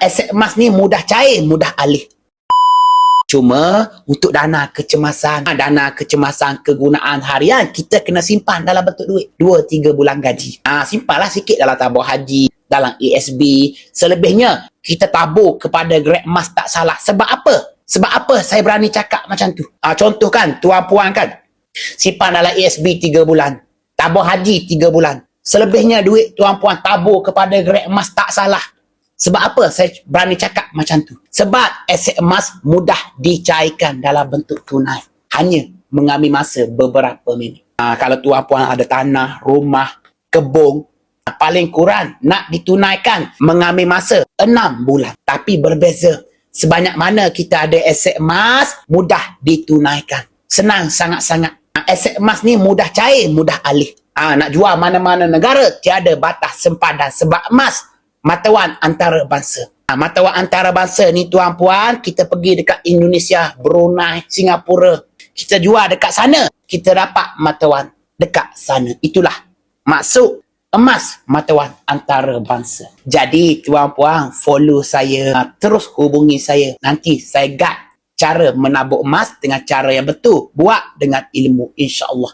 Aset emas ni mudah cair, mudah alih. Cuma untuk dana kecemasan kegunaan harian, kita kena simpan dalam bentuk duit 2-3 bulan gaji. Simpanlah sikit dalam tabung haji, dalam ASB. Selebihnya kita tabur kepada grade emas tak salah. Sebab apa? Sebab apa saya berani cakap macam tu? Contoh kan, tuan-puan kan, simpan dalam ASB 3 bulan, tabung haji 3 bulan. Selebihnya duit tuan-puan tabur kepada grade emas tak salah. Sebab apa saya berani cakap macam tu? Sebab aset emas mudah dicairkan dalam bentuk tunai. Hanya mengambil masa beberapa minit. Kalau tuan-puan ada tanah, rumah, kebun, paling kurang nak ditunaikan mengambil masa 6 bulan. Tapi berbeza. Sebanyak mana kita ada aset emas, mudah ditunaikan. Senang sangat-sangat. Aset emas ni mudah cair, mudah alih. Nak jual mana-mana negara, tiada batas sempadan. Sebab emas mata wang antarabangsa. Mata wang antarabangsa ni tuan-puan, kita pergi dekat Indonesia, Brunei, Singapura, kita jual dekat sana, kita dapat mata wang dekat sana. Itulah maksud emas mata wang antarabangsa. Jadi tuan-puan, follow saya, terus hubungi saya. Nanti saya guide cara menabur emas dengan cara yang betul. Buat dengan ilmu, insya-Allah.